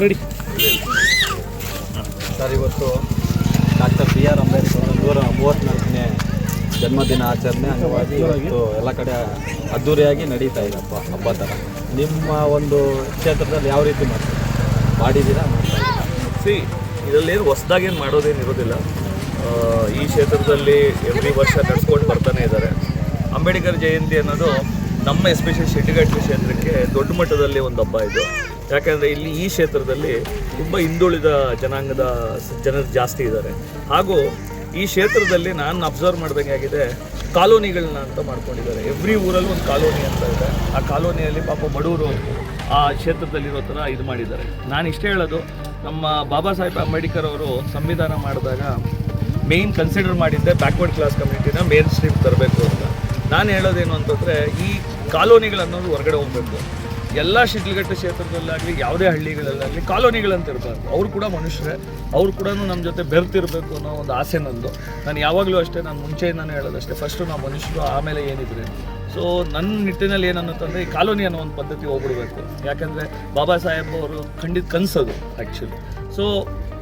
Ready sir, ಇವತ್ತು doctor BR Ambedkar 134ನೇ ಜನ್ಮದಿನ ಆಚರಣೆ ಅಂಗವಾಗಿ ಇವತ್ತು ಎಲ್ಲ ಕಡೆ ಅದ್ದೂರಿಯಾಗಿ ನಡೀತಾ ಇದೆ ಹಬ್ಬ ಥರ. ನಿಮ್ಮ ಒಂದು ಕ್ಷೇತ್ರದಲ್ಲಿ ಯಾವ ರೀತಿ ಮಾಡಿದ್ದೀರಾ? ಇದರಲ್ಲೇನು ಹೊಸದಾಗೇನು ಮಾಡೋದೇನು ಇರೋದಿಲ್ಲ. ಈ ಕ್ಷೇತ್ರದಲ್ಲಿ ಎವ್ರಿ ವರ್ಷ ನಡೆಸ್ಕೊಂಡು ಬರ್ತಾನೆ ಇದ್ದಾರೆ. ಅಂಬೇಡ್ಕರ್ ಜಯಂತಿ ಅನ್ನೋದು ನಮ್ಮ ಎಸ್ಪೆಷಲಿ ಶೆಟ್ಟಿಘಟ್ಟ ಕ್ಷೇತ್ರಕ್ಕೆ ದೊಡ್ಡ ಮಟ್ಟದಲ್ಲಿ ಒಂದು ಹಬ್ಬ ಇದು. ಯಾಕೆಂದರೆ ಇಲ್ಲಿ ಈ ಕ್ಷೇತ್ರದಲ್ಲಿ ತುಂಬ ಹಿಂದುಳಿದ ಜನಾಂಗದ ಜನರು ಜಾಸ್ತಿ ಇದ್ದಾರೆ. ಹಾಗೂ ಈ ಕ್ಷೇತ್ರದಲ್ಲಿ ನಾನು ಅಬ್ಸರ್ವ್ ಮಾಡಿದಂಗಾಗಿದೆ, ಕಾಲೋನಿಗಳನ್ನ ಅಂತ ಮಾಡ್ಕೊಂಡಿದ್ದಾರೆ. ಎವ್ರಿ ಊರಲ್ಲೂ ಒಂದು ಕಾಲೋನಿ ಅಂತ ಇದೆ. ಆ ಕಾಲೋನಿಯಲ್ಲಿ ಪಾಪ ಬಡವರು ಆ ಕ್ಷೇತ್ರದಲ್ಲಿರೋ ಥರ ಇದು ಮಾಡಿದ್ದಾರೆ. ನಾನು ಇಷ್ಟೇ ಹೇಳೋದು, ನಮ್ಮ ಬಾಬಾ ಸಾಹೇಬ್ ಅಂಬೇಡ್ಕರ್ ಅವರು ಸಂವಿಧಾನ ಮಾಡಿದಾಗ ಮೇಯ್ನ್ ಕನ್ಸಿಡರ್ ಮಾಡಿದ್ದೆ ಬ್ಯಾಕ್ವರ್ಡ್ ಕ್ಲಾಸ್ ಕಮ್ಯುನಿಟಿನ ಮೇನ್ ಸ್ಟ್ರೀಮ್ ತರಬೇಕು ಅಂತ. ನಾನು ಹೇಳೋದೇನು ಅಂತಂದರೆ, ಈ ಕಾಲೋನಿಗಳನ್ನೋದು ಹೊರಗಡೆ ಹೋಗಬೇಕು. ಎಲ್ಲ ಶಿಡ್ಲಘಟ್ಟ ಕ್ಷೇತ್ರದಲ್ಲಾಗಲಿ ಯಾವುದೇ ಹಳ್ಳಿಗಳಲ್ಲಾಗಲಿ ಕಾಲೋನಿಗಳಂತ ಇರಬಾರ್ದು. ಅವರು ಕೂಡ ಮನುಷ್ಯರೇ, ಅವರು ಕೂಡ ನಮ್ಮ ಜೊತೆ ಬೆರ್ತಿರಬೇಕು ಅನ್ನೋ ಒಂದು ಆಸೆ ನಂದು. ನಾನು ಯಾವಾಗಲೂ ಅಷ್ಟೇ, ನಾನು ಮುಂಚೆಯಿಂದನೇ ಹೇಳೋದಷ್ಟೇ, ಫಸ್ಟು ನಾವು ಮನುಷ್ಯರು, ಆಮೇಲೆ ಏನಿದ್ರೆ. ಸೊ ನನ್ನ ನಿಟ್ಟಿನಲ್ಲಿ ಏನನ್ನತ್ತಂದರೆ, ಈ ಕಾಲೋನಿ ಅನ್ನೋ ಒಂದು ಪದ್ಧತಿ ಹೋಗ್ಬಿಡ್ಬೇಕು. ಯಾಕಂದರೆ ಬಾಬಾ ಸಾಹೇಬ್ ಅವರು ಖಂಡಿತ ಕನಸದು ಆ್ಯಕ್ಚುಲಿ. ಸೊ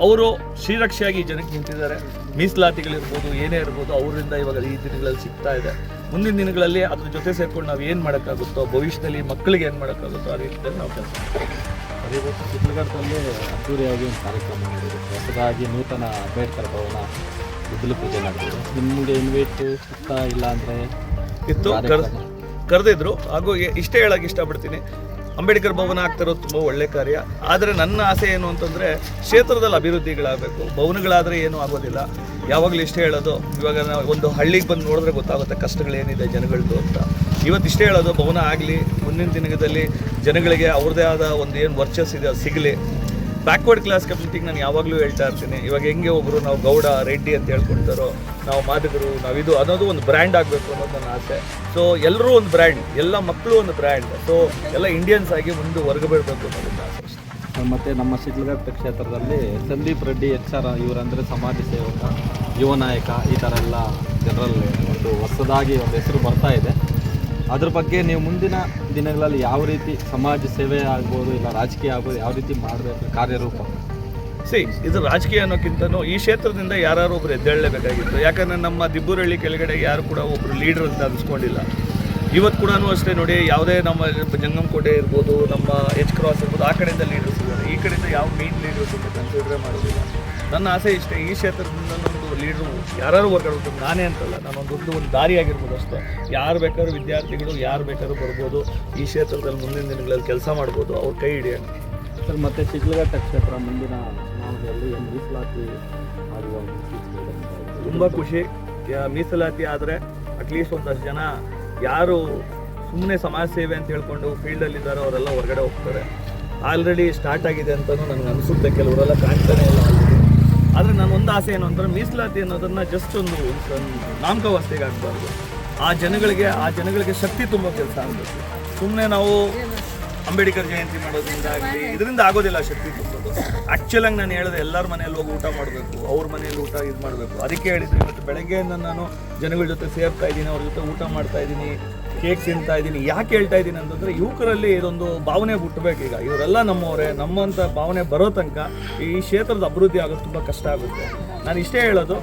ಅವರು ಶ್ರೀರಕ್ಷೆಯಾಗಿ ಜನಕ್ಕೆ ನಿಂತಿದ್ದಾರೆ. ಮೀಸಲಾತಿಗಳಿರ್ಬೋದು, ಏನೇ ಇರ್ಬೋದು, ಅವರಿಂದ ಇವಾಗ ಈ ದಿನಗಳಲ್ಲಿ ಸಿಗ್ತಾ ಇದೆ. ಮುಂದಿನ ದಿನಗಳಲ್ಲಿ ಅದ್ರ ಜೊತೆ ಸೇರ್ಕೊಂಡು ನಾವು ಏನು ಮಾಡೋಕ್ಕಾಗುತ್ತೋ, ಭವಿಷ್ಯದಲ್ಲಿ ಮಕ್ಕಳಿಗೆ ಏನು ಮಾಡೋಕ್ಕಾಗುತ್ತೋ ಆ ರೀತಿಯಲ್ಲಿ ನಾವು ಕೆಲಸ ಮಾಡ್ತೀವಿ. ಇವತ್ತು ಶಿಡ್ಲಘಟ್ಟದಲ್ಲಿ ಅದ್ದೂರಿಯಾಗಿ ಒಂದು ಕಾರ್ಯಕ್ರಮ ನಡೆದಿದೆ. ಹೊಸದಾಗಿ ನೂತನ ಅಂಬೇಡ್ಕರ್ ಭವನ ಗುದ್ದಲು ಪೂಜೆ ನಡೆದಿದೆ. ನಿಮಗೆ ಇನ್ವೈಟ್ ಸಿಗ್ತಾ ಇಲ್ಲ ಅಂದರೆ ಇತ್ತು, ಕರೆದಿದ್ರು. ಹಾಗೂ ಇಷ್ಟೇ ಹೇಳೋಕ್ಕೆ ಇಷ್ಟಪಡ್ತೀನಿ, ಅಂಬೇಡ್ಕರ್ ಭವನ ಆಗ್ತಿರೋದು ತುಂಬ ಒಳ್ಳೆ ಕಾರ್ಯ. ಆದರೆ ನನ್ನ ಆಸೆ ಏನು ಅಂತಂದರೆ, ಕ್ಷೇತ್ರದಲ್ಲಿ ಅಭಿವೃದ್ಧಿಗಳಾಗಬೇಕು. ಭವನಗಳಾದರೆ ಏನೂ ಆಗೋದಿಲ್ಲ. ಯಾವಾಗಲೂ ಇಷ್ಟೇ ಹೇಳೋದು, ಇವಾಗ ನಾವು ಒಂದು ಹಳ್ಳಿಗೆ ಬಂದು ನೋಡಿದ್ರೆ ಗೊತ್ತಾಗುತ್ತೆ ಕಷ್ಟಗಳೇನಿದೆ ಜನಗಳದ್ದು ಅಂತ. ಇವತ್ತು ಇಷ್ಟೇ ಹೇಳೋದು, ಭವನ ಆಗಲಿ, ಮುಂದಿನ ದಿನದಲ್ಲಿ ಜನಗಳಿಗೆ ಅವ್ರದ್ದೇ ಆದ ಒಂದು ಏನು ವರ್ಚಸ್ ಇದೆ ಅದು ಸಿಗಲಿ. ಬ್ಯಾಕ್ವರ್ಡ್ ಕ್ಲಾಸ್ ಕಮ್ಯುನಿಟಿಗೆ ನಾನು ಯಾವಾಗಲೂ ಹೇಳ್ತಾ ಇರ್ತೀನಿ, ಇವಾಗ ಹೆಂಗೆ ಒಬ್ಬರು ನಾವು ಗೌಡ, ರೆಡ್ಡಿ ಅಂತ ಹೇಳ್ಕೊಳ್ತಾರೋ, ನಾವು ಮಾದಿಗರು, ನಾವಿದು ಅನ್ನೋದು ಒಂದು ಬ್ರ್ಯಾಂಡ್ ಆಗಬೇಕು ಅನ್ನೋದು ನನ್ನ ಆಸೆ. ಸೊ ಎಲ್ಲರೂ ಒಂದು ಬ್ರ್ಯಾಂಡ್, ಎಲ್ಲ ಮಕ್ಕಳು ಒಂದು ಬ್ರ್ಯಾಂಡ್. ಸೊ ಎಲ್ಲ ಇಂಡಿಯನ್ಸ್ ಆಗಿ ಮುಂದೆ ಹೊರಗಬಿಡಬೇಕು ಅನ್ನೋದು ಆಸೆ. ಮತ್ತು ನಮ್ಮ ಶಿಡ್ಲಘಟ್ಟ ಕ್ಷೇತ್ರದಲ್ಲಿ ಸಂದೀಪ್ ರೆಡ್ಡಿ HR ಇವರಂದರೆ ಸಮಾಜ ಸೇವಕ, ಯುವ ನಾಯಕ, ಈ ಥರ ಎಲ್ಲ ಜನರಲ್ಲಿ ಒಂದು ಹೊಸದಾಗಿ ಒಂದು ಹೆಸರು ಬರ್ತಾ ಇದೆ. ಅದ್ರ ಬಗ್ಗೆ ನೀವು ಮುಂದಿನ ದಿನಗಳಲ್ಲಿ ಯಾವ ರೀತಿ ಸಮಾಜ ಸೇವೆ ಆಗ್ಬೋದು, ಇಲ್ಲ ರಾಜಕೀಯ ಆಗ್ಬೋದು, ಯಾವ ರೀತಿ ಮಾಡಬೇಕು ಕಾರ್ಯರೂಪ? ಇದು ರಾಜಕೀಯ ಅನ್ನೋಕ್ಕಿಂತನೂ ಈ ಕ್ಷೇತ್ರದಿಂದ ಯಾರು ಒಬ್ರು ಎದ್ದೇಳಲೇಬೇಕಾಗಿತ್ತು. ಯಾಕಂದರೆ ನಮ್ಮ ದಿಬ್ಬೂರಹಳ್ಳಿ ಕೆಳಗಡೆ ಯಾರು ಕೂಡ ಒಬ್ಬರು ಲೀಡ್ರ್ ಅಂತ ಅನಿಸ್ಕೊಂಡಿಲ್ಲ. ಇವತ್ತು ಕೂಡ ಅಷ್ಟೇ ನೋಡಿ, ಯಾವುದೇ ನಮ್ಮ ಜಂಗಮಕೋಟೆ ಇರ್ಬೋದು, ನಮ್ಮ H ಕ್ರಾಸ್ ಇರ್ಬೋದು, ಆ ಕಡೆಯಿಂದ ಲೀಡರ್ಸ್ ಇದ್ದಾರೆ. ಈ ಕಡೆಯಿಂದ ಯಾವ ಮೇನ್ ಲೀಡರ್ಸ್ ಅಂತ ಕನ್ಸಿಡರೇ ಮಾಡೋದಿಲ್ಲ. ನನ್ನ ಆಸೆ ಇಷ್ಟೇ, ಈ ಕ್ಷೇತ್ರದಿಂದ ಒಂದು ಲೀಡ್ರು ಯಾರು ಹೊರಗಡೆ, ನಾನೇ ಅಂತಲ್ಲ, ಒಂದು ದಾರಿ ಆಗಿರ್ಬೋದು ಅಷ್ಟೇ. ಯಾರು ಬೇಕಾದ್ರೂ ವಿದ್ಯಾರ್ಥಿಗಳು ಯಾರು ಬೇಕಾದ್ರೂ ಬರ್ಬೋದು, ಈ ಕ್ಷೇತ್ರದಲ್ಲಿ ಮುಂದಿನ ದಿನಗಳಲ್ಲಿ ಕೆಲಸ ಮಾಡ್ಬೋದು, ಅವ್ರ ಕೈ ಹಿಡಿಯೋಣ. ಸರ್, ಮತ್ತು ಶಿಡ್ಲಘಟ್ಟ ಕ್ಷೇತ್ರ ಮುಂದಿನ ಚುನಾವಣೆಯಲ್ಲಿ ಮೀಸಲಾತಿ ಆಗುವ ತುಂಬ ಖುಷಿ. ಮೀಸಲಾತಿ ಆದರೆ ಅಟ್ಲೀಸ್ಟ್ ಒಂದಷ್ಟು ಜನ ಯಾರು ಸುಮ್ಮನೆ ಸಮಾಜ ಸೇವೆ ಅಂತ ಹೇಳ್ಕೊಂಡು ಫೀಲ್ಡಲ್ಲಿದ್ದಾರೋ ಅವರೆಲ್ಲ ಹೊರಗಡೆ ಹೋಗ್ತಾರೆ. ಆಲ್ರೆಡಿ ಸ್ಟಾರ್ಟ್ ಆಗಿದೆ ಅಂತಲೂ ನನಗೆ ಅನಿಸುತ್ತೆ, ಕೆಲವರೆಲ್ಲ ಕಾಣ್ತಾನೆ ಇಲ್ಲ ಆಲ್ರೆಡಿ. ಆದರೆ ನನ್ನ ಒಂದು ಆಸೆ ಏನು ಅಂದರೆ, ಮೀಸಲಾತಿ ಅನ್ನೋದನ್ನು ಜಸ್ಟ್ ಒಂದು ನಾಮಕಾವಸ್ಥೆಗೆ ಆಗಬಾರ್ದು. ಆ ಜನಗಳಿಗೆ ಶಕ್ತಿ ತುಂಬ ಕೆಲಸ ಆಗಬೇಕು. ಸುಮ್ಮನೆ ನಾವು ಅಂಬೇಡ್ಕರ್ ಜಯಂತಿ ಮಾಡೋದ್ರಿಂದ ಆಗಲಿ ಇದರಿಂದ ಆಗೋದಿಲ್ಲ ಶಕ್ತಿ ತುಂಬೋದು. ಆ್ಯಕ್ಚುಲಾಗಿ ನಾನು ಹೇಳಿದೆ, ಎಲ್ಲರ ಮನೆಯಲ್ಲಿ ಹೋಗಿ ಊಟ ಮಾಡಬೇಕು, ಅವ್ರ ಮನೆಯಲ್ಲಿ ಊಟ ಇದು ಮಾಡಬೇಕು. ಅದಕ್ಕೆ ಹೇಳಿದ್ದು, ಇವತ್ತು ಬೆಳಗ್ಗೆಯಿಂದ ನಾನು ಜನಗಳ ಜೊತೆ ಸೇರ್ತಾ ಇದ್ದೀನಿ, ಅವ್ರ ಜೊತೆ ಊಟ ಮಾಡ್ತಾ ಇದ್ದೀನಿ, ಕೇಕ್ ತಿಂತಾ ಇದ್ದೀನಿ. ಯಾಕೆ ಹೇಳ್ತಾ ಇದ್ದೀನಿ ಅಂತಂದರೆ, ಯುವಕರಲ್ಲಿ ಇದೊಂದು ಭಾವನೆ ಹುಟ್ಟಬೇಕು. ಈಗ ಇವರೆಲ್ಲ ನಮ್ಮವರೇ, ನಮ್ಮಂಥ ಭಾವನೆ ಬರೋ ತನಕ ಈ ಕ್ಷೇತ್ರದ ಅಭಿವೃದ್ಧಿ ಆಗೋದು ತುಂಬ ಕಷ್ಟ ಆಗುತ್ತೆ. ನಾನು ಇಷ್ಟೇ ಹೇಳೋದು,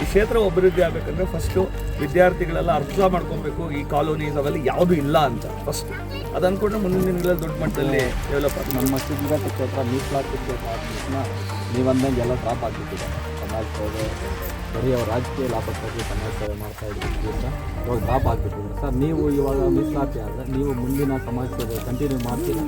ಈ ಕ್ಷೇತ್ರ ಅಭಿವೃದ್ಧಿ ಆಗಬೇಕಂದ್ರೆ ಫಸ್ಟು ವಿದ್ಯಾರ್ಥಿಗಳೆಲ್ಲ ಅರ್ಥ ಮಾಡ್ಕೊಬೇಕು, ಈ ಕಾಲೋನೀಸ್ ಅವೆಲ್ಲ ಯಾವುದೂ ಇಲ್ಲ ಅಂತ. ಫಸ್ಟ್ ಅದು ಅಂದ್ಕೊಂಡ್ರೆ ಮುಂದಿನ ದಿನಗಳಲ್ಲಿ ದೊಡ್ಡ ಮಟ್ಟದಲ್ಲಿ ಡೆವಲಪ್ ಆಗುತ್ತೆ. ನಮ್ಮ ಶಿಡ್ಲಘಟ್ಟ ಕ್ಷೇತ್ರ ಮೀಸಲಾತಿ ಕ್ಷೇತ್ರ ಆದ ತಕ್ಷಣ ನೀವಂದಂಗೆ ಎಲ್ಲ ಡ್ರಾಪ್ ಆಗಿಬಿಟ್ಟಿದೆ. ಸಮಾಜ ಸೇವೆ ಬರೀ ಅವ್ರು ರಾಜಕೀಯ ಲಾಭಕ್ಕಾಗಿ ಸಮಾಜ ಸೇವೆ ಮಾಡ್ತಾ ಇದ್ದೀವಿ ಅಂತ ಇವಾಗ ಡ್ರಾಪ್ ಆಗಿಬಿಟ್ಟಿದ್ರು. ಸರ್, ನೀವು ಇವಾಗ ಮೀಸಲಾತಿ ಆದರೆ ನೀವು ಮುಂದಿನ ಸಮಾಜ ಸೇವೆ ಕಂಟಿನ್ಯೂ ಮಾಡ್ತೀರಾ?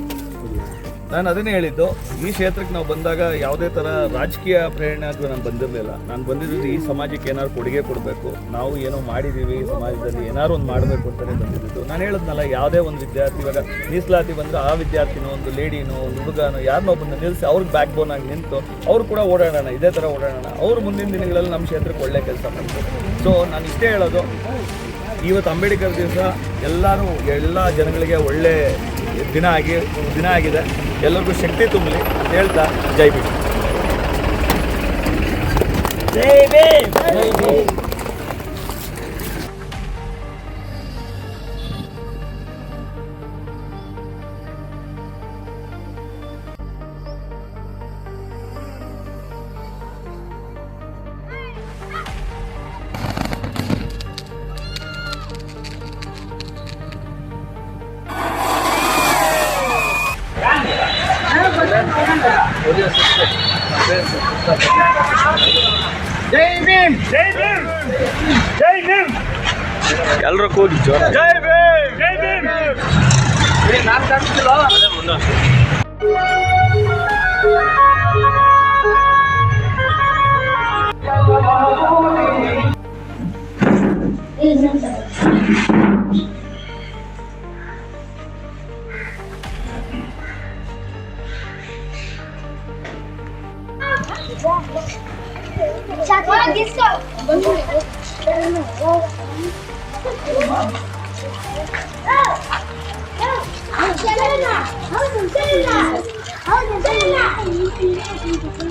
ನಾನು ಅದನ್ನೇ ಹೇಳಿದ್ದು, ಈ ಕ್ಷೇತ್ರಕ್ಕೆ ನಾವು ಬಂದಾಗ ಯಾವುದೇ ಥರ ರಾಜಕೀಯ ಪ್ರೇರಣೆ ಅಥವಾ ನಾನು ಬಂದಿರಲಿಲ್ಲ. ನಾನು ಬಂದಿರೋದು ಈ ಸಮಾಜಕ್ಕೆ ಏನಾದ್ರು ಕೊಡುಗೆ ಕೊಡಬೇಕು, ನಾವು ಏನೋ ಮಾಡಿದ್ದೀವಿ ಸಮಾಜದಲ್ಲಿ, ಏನಾದ್ರು ಒಂದು ಮಾಡಬೇಕು ಅಂತಲೇ ಬಂದಿದ್ದು. ನಾನು ಹೇಳಿದ್ನಲ್ಲ, ಯಾವುದೇ ಒಂದು ವಿದ್ಯಾರ್ಥಿ ಇವಾಗ ಮೀಸಲಾತಿ ಬಂದರೆ ಆ ವಿದ್ಯಾರ್ಥಿನೋ, ಒಂದು ಲೇಡಿನೋ, ಒಂದು ಹುಡುಗನೋ, ಯಾರನ್ನೋ ಒಬ್ಬನ ನಿಲ್ಲಿಸಿ ಅವ್ರಿಗೆ ಬ್ಯಾಕ್ ಬೋನ್ ಆಗಿ ನಿಂತು ಅವರು ಕೂಡ ಓಡಾಡೋಣ, ಇದೇ ಥರ ಓಡಾಡೋಣ. ಅವರು ಮುಂದಿನ ದಿನಗಳಲ್ಲಿ ನಮ್ಮ ಕ್ಷೇತ್ರಕ್ಕೆ ಒಳ್ಳೆ ಕೆಲಸ ಮಾಡ್ತಾರೆ. ಸೊ ನಾನು ಇಷ್ಟೇ ಹೇಳೋದು, ಇವತ್ತು ಅಂಬೇಡ್ಕರ್ ದಿವಸ ಎಲ್ಲ ಜನಗಳಿಗೆ ಒಳ್ಳೆ ದಿನ ಆಗಿದೆ. ಎಲ್ಲರಿಗೂ ಶಕ್ತಿ ತುಂಬಲಿ ಅಂತ ಹೇಳ್ತಾ, ಜೈ ಭೀಮ್. ಎಲ್ಲರೂ ಕೂಗಿ ಜೋರ ಜೈ ಭೀಮ್ ಜೈ Bhim. Hãy subscribe cho kênh Ghiền Mì Gõ để không bỏ lỡ những video hấp dẫn.